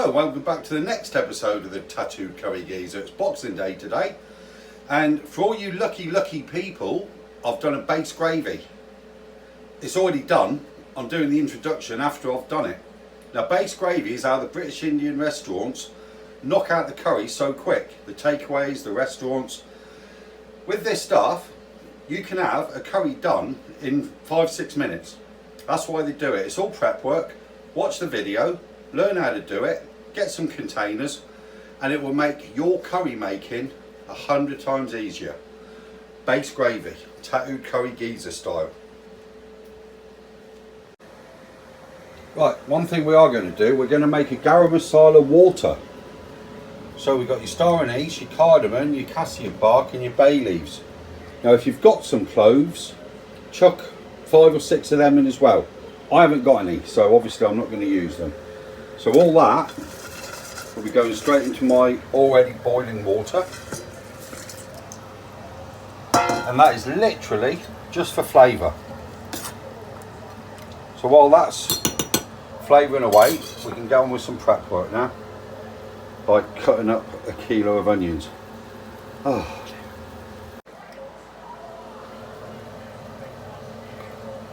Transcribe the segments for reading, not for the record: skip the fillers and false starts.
Hello, welcome back to the next episode of the Tattooed Curry Geezer. It's Boxing Day today, and for all you lucky people, I've done a base gravy. It's already done. I'm doing the introduction after I've done it. Now, base gravy is how the British Indian restaurants knock out the curry so quick. The takeaways, the restaurants. With this stuff, you can have a curry done in 5-6 minutes. That's why they do it. It's all prep work. Watch the video, learn how to do it, get some containers, and it will make your curry making 100 times easier. Base gravy, Tattooed Curry Geezer style. Right, one thing we are going to do, we're going to make a garam masala water. So we've got your star anise, your cardamom, your cassia bark and your bay leaves. Now if you've got some cloves, chuck 5 or 6 of them in as well. I haven't got any, so obviously I'm not going to use them. So all that will be going straight into my already boiling water. And that is literally just for flavour. So while that's flavouring away, we can go on with some prep work now by cutting up a kilo of onions. Oh.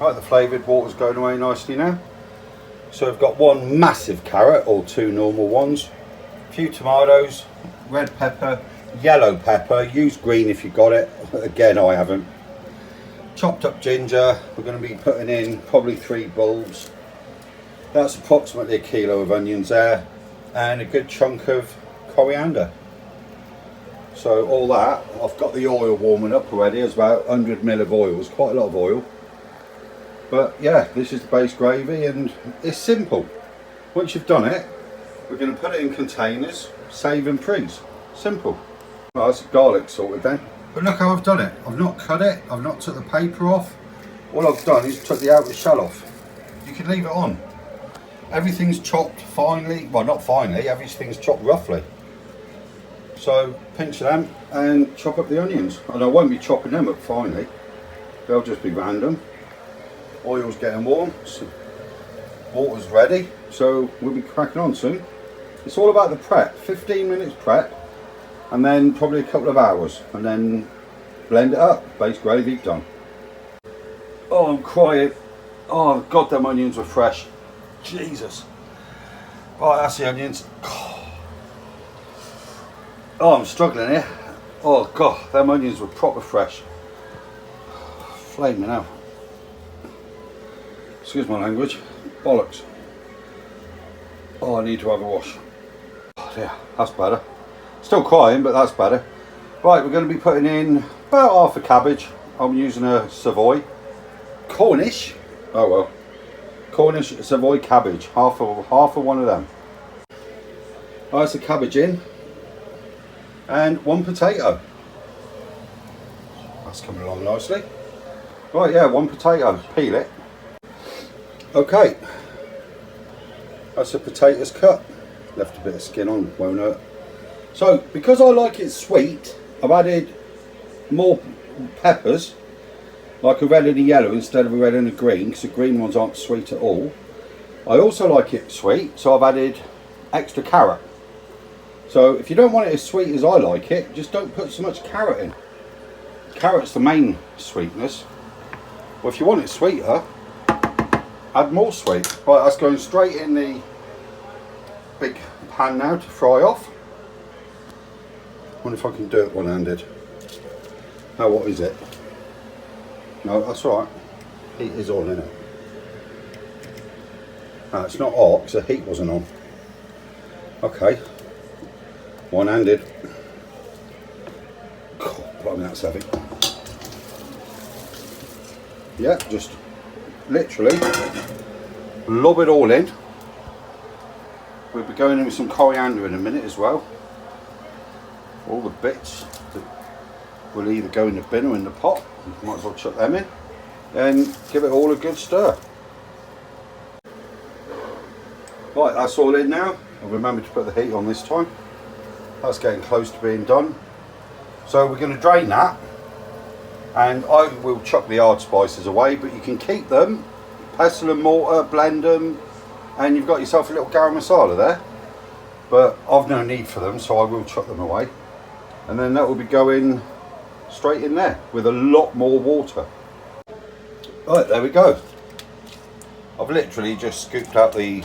Right, the flavoured water's going away nicely now. So I've got 1 massive carrot, or 2 normal ones, a few tomatoes, red pepper, yellow pepper, use green if you got it, again I haven't. Chopped up ginger, we're going to be putting in probably 3 bulbs. That's approximately a kilo of onions there, and a good chunk of coriander. So all that, I've got the oil warming up already. It's about 100 ml of oil, it's quite a lot of oil. But yeah, this is the base gravy and it's simple. Once you've done it, we're going to put it in containers, save and freeze. Simple. Well, that's garlic sorted then. But look how I've done it. I've not cut it, I've not took the paper off. All I've done is took the outer shell off. You can leave it on. Everything's chopped finely, well not finely, everything's chopped roughly. So pinch them and chop up the onions. And I won't be chopping them up finely, they'll just be random. Oil's getting warm, so water's ready, so we'll be cracking on soon. It's all about the prep, 15 minutes prep, and then probably a couple of hours, and then blend it up, base gravy done. Oh, I'm crying. Oh god, them onions were fresh. Jesus. Right, that's the onions. Oh, I'm struggling here. Oh god, them onions were proper fresh. Flaming out. Excuse my language. Bollocks. Oh, I need to have a wash. Oh dear, that's better. Still crying, but that's better. Right, we're going to be putting in about half a cabbage. I'm using a Savoy. Cornish. Oh well. Cornish Savoy cabbage. Half of one of them. Oh, that's a cabbage in. And 1 potato. That's coming along nicely. Right, yeah, 1 potato. Peel it. Okay, that's the potatoes cut. Left a bit of skin on, won't hurt. So, because I like it sweet, I've added more peppers, like a red and a yellow instead of a red and a green, because the green ones aren't sweet at all. I also like it sweet, so I've added extra carrot. So, if you don't want it as sweet as I like it, just don't put so much carrot in. Carrot's the main sweetness. Well, if you want it sweeter, add more sweet. Right, that's going straight in the big pan now to fry off. Wonder if I can do it one-handed. Now what is it? No, that's all right. Heat is on, isn't it? No, it's not hot because the heat wasn't on. Okay. One-handed. Blimey, that's heavy. Yeah, just literally lob it all in. We'll be going in with some coriander in a minute as well. All the bits that will either go in the bin or in the pot. Might as well chuck them in. Then give it all a good stir. Right, that's all in now. I'll remember to put the heat on this time. That's getting close to being done. So we're going to drain that. And I will chuck the hard spices away, but you can keep them, pestle and mortar, blend them, and you've got yourself a little garam masala there. but I've no need for them, so I will chuck them away. And then that will be going straight in there with a lot more water. Right, there we go. I've literally just scooped out the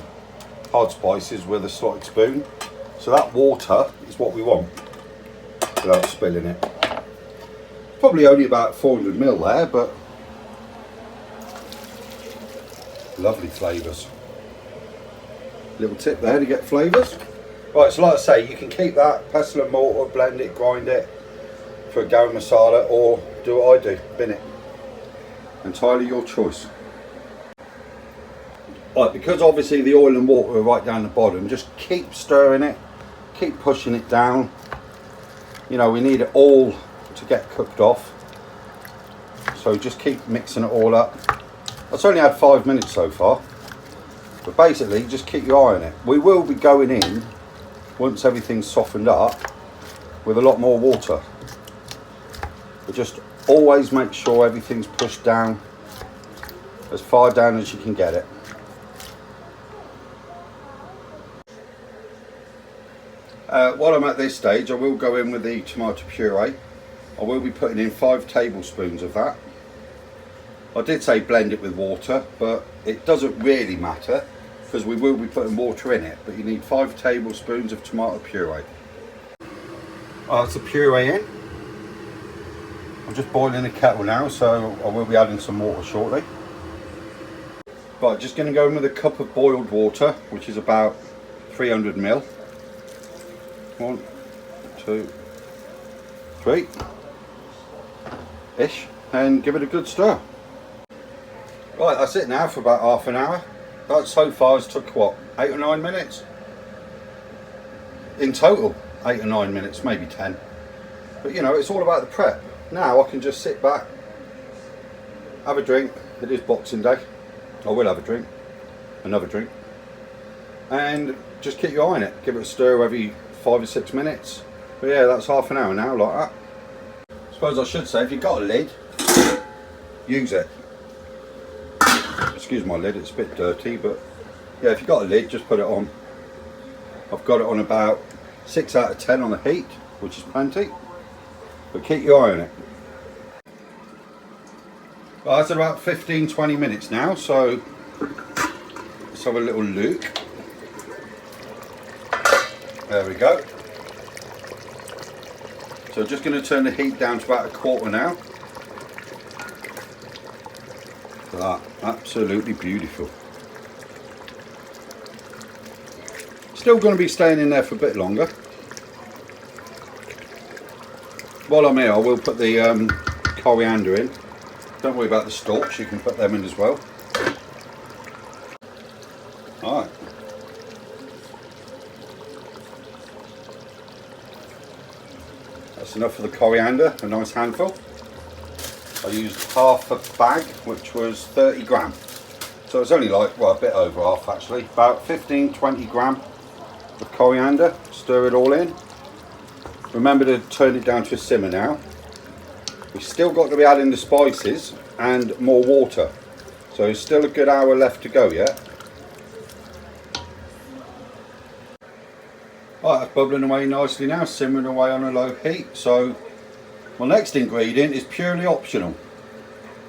hard spices with a slotted spoon. So that water is what we want without spilling it. Probably only about 400 ml there, but lovely flavours. Little tip there to get flavours. Right, so like I say, you can keep that pestle and mortar, blend it, grind it for a garam masala, or do what I do, bin it. Entirely your choice. Right, because obviously the oil and water are right down the bottom, just keep stirring it, keep pushing it down. You know, we need it all to get cooked off. So just keep mixing it all up. It's only had 5 minutes so far. But basically, just keep your eye on it. We will be going in, once everything's softened up, with a lot more water. But just always make sure everything's pushed down, as far down as you can get it. While I'm at this stage, I will go in with the tomato puree. I will be putting in 5 tablespoons of that. I did say blend it with water, but it doesn't really matter because we will be putting water in it, but you need 5 tablespoons of tomato puree. That's the puree in. I'm just boiling the kettle now, so I will be adding some water shortly. Right, just going to go in with a cup of boiled water, which is about 300 ml. 1, 2, 3 ish, and give it a good stir. Right, that's it now for about half an hour. That so far has took what, 8 or 9 minutes? In total, 8 or 9 minutes, maybe 10. But you know, it's all about the prep. Now I can just sit back, have a drink. It is Boxing Day. I will have a drink, another drink, and just keep your eye on it. Give it a stir every 5 or 6 minutes. But yeah, that's half an hour now, like that. I suppose I should say, if you've got a lid, use it. Excuse my lid, it's a bit dirty, but yeah, if you've got a lid, just put it on. I've got it on about 6 out of 10 on the heat, which is plenty, but keep your eye on it. Well, that's about 15-20 minutes now, so let's have a little look. There we go. So just going to turn the heat down to about 1/4 now. That, absolutely beautiful. Still going to be staying in there for a bit longer. While I'm here, I will put the coriander in. Don't worry about the stalks, you can put them in as well. Alright. That's enough for the coriander, a nice handful. I used half a bag, which was 30 gram. So it's only like, well, a bit over half actually. About 15-20 gram of coriander. Stir it all in. Remember to turn it down to a simmer now. We've still got to be adding the spices and more water. So there's still a good hour left to go yet. Right, that's bubbling away nicely now, simmering away on a low heat. So my next ingredient is purely optional.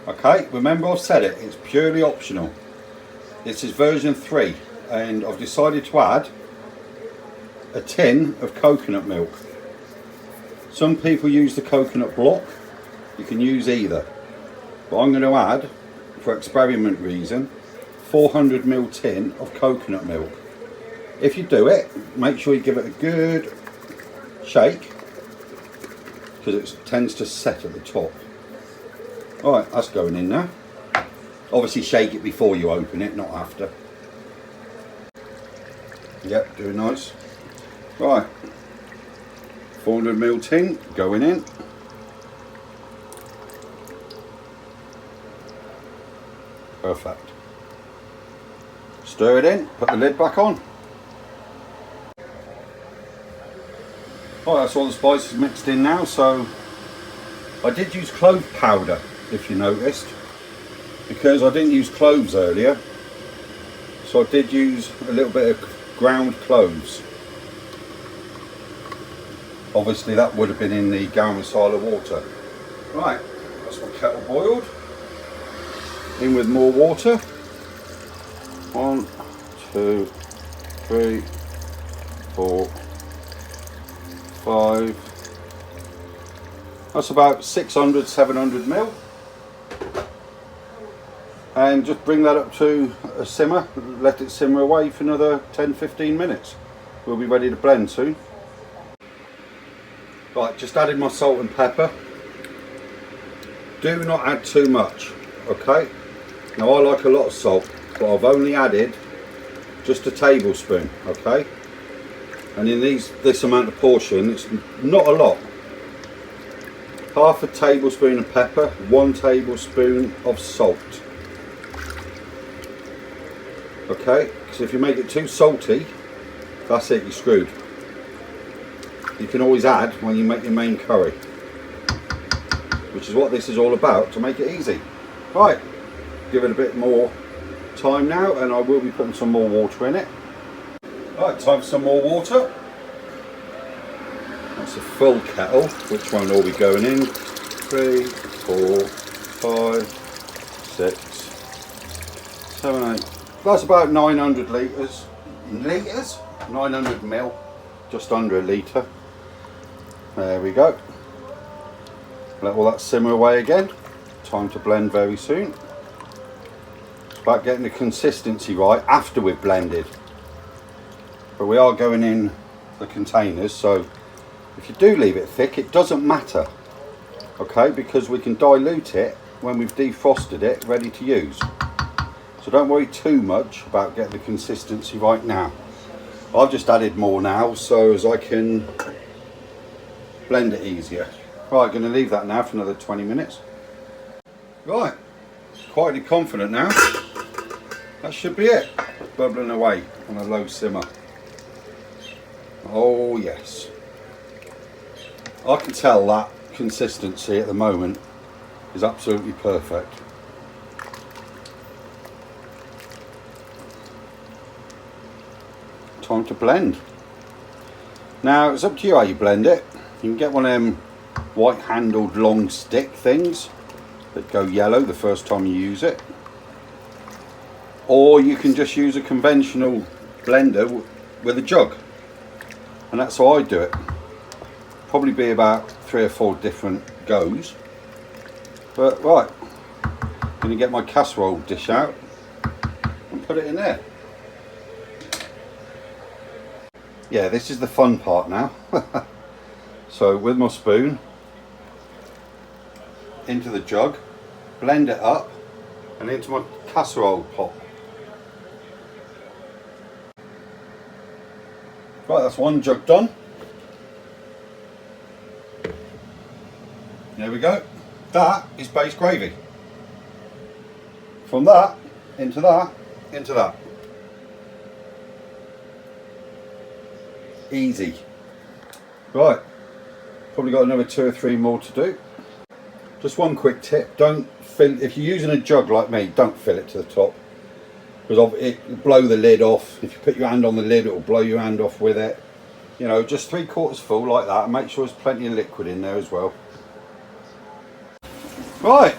Okay, remember I've said it, it's purely optional. This is version 3 and I've decided to add a tin of coconut milk. Some people use the coconut block, you can use either. But I'm going to add, for experiment reason, 400 ml tin of coconut milk. If you do it, make sure you give it a good shake, because it tends to set at the top. Alright, that's going in now. Obviously shake it before you open it, not after. Yep, doing nice. Right, 400 ml tin going in. Perfect. Stir it in, put the lid back on. Right, that's all the spices mixed in now. So I did use clove powder, if you noticed, because I didn't use cloves earlier. So I did use a little bit of ground cloves. Obviously that would have been in the garam masala water. Right, that's my kettle boiled. In with more water. 1, 2, 3, 4, 5. That's about 600, 700 ml. And just bring that up to a simmer, let it simmer away for another 10-15 minutes. We'll be ready to blend soon. Right, just added my salt and pepper. Do not add too much, okay? Now I like a lot of salt, but I've only added just a tablespoon, okay? And in this amount of portion, it's not a lot. Half a tablespoon of pepper, 1 tablespoon of salt. Okay, because if you make it too salty, that's it, you're screwed. You can always add when you make your main curry, which is what this is all about, to make it easy. Right, give it a bit more time now, and I will be putting some more water in it. Right, time for some more water. That's a full kettle, which won't all be going in. 3, 4, 5, 6, 7, 8. That's about 900 litres. 900 mil, just under a litre. There we go. Let all that simmer away again. Time to blend very soon. It's about getting the consistency right after we've blended. But we are going in the containers, so if you do leave it thick, it doesn't matter. Okay, because we can dilute it when we've defrosted it, ready to use. So don't worry too much about getting the consistency right now. I've just added more now so as I can blend it easier. Right, going to leave that now for another 20 minutes. Right, quietly confident now. That should be it. Bubbling away on a low simmer. Oh yes. I can tell that consistency at the moment is absolutely perfect. Time to blend. Now it's up to you how you blend it. You can get one of them white handled long stick things that go yellow the first time you use it, or you can just use a conventional blender with a jug, and that's how I do it. Probably be about 3 or 4 different goes, but right, I'm going to get my casserole dish out and put it in there. Yeah, this is the fun part now. So with my spoon into the jug, blend it up and into my casserole pot. Right, that's one jug done. There we go. That is base gravy. From that, into that, into that. Easy. Right, probably got another 2 or 3 more to do. Just one quick tip, don't fill, if you're using a jug like me, don't fill it to the top, because it'll blow the lid off. If you put your hand on the lid, it'll blow your hand off with it. You know, just 3/4 full like that, and make sure there's plenty of liquid in there as well. Right,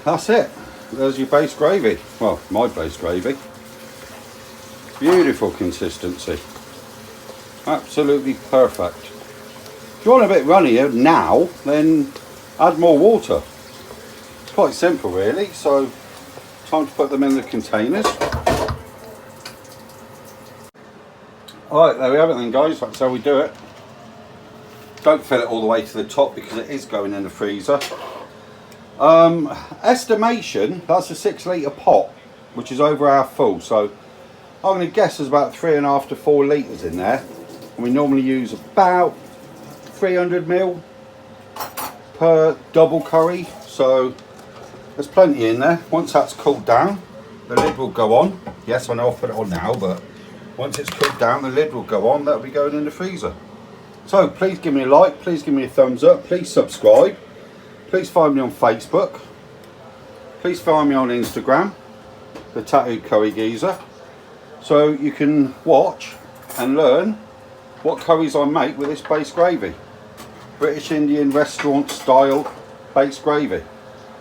that's it. There's your base gravy. Well, my base gravy. Beautiful consistency. Absolutely perfect. If you want a bit runnier now, then add more water. It's quite simple really. So time to put them in the containers. Alright, there we have it then guys, that's how we do it. Don't fill it all the way to the top because it is going in the freezer. Estimation, that's a 6 litre pot, which is over half full, so I'm going to guess there's about 3.5 to 4 litres in there. And we normally use about 300 ml per double curry, so there's plenty in there. Once that's cooled down, the lid will go on. Yes, I know I'll put it on now, but once it's cooled down, the lid will go on. That'll be going in the freezer. So please give me a like, please give me a thumbs up, please subscribe, please find me on Facebook, please find me on Instagram, the Tattooed Curry Geezer, so you can watch and learn what curries I make with this base gravy. British Indian restaurant style based gravy.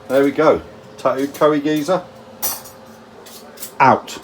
There we go. Tattooed curry geezer. Out.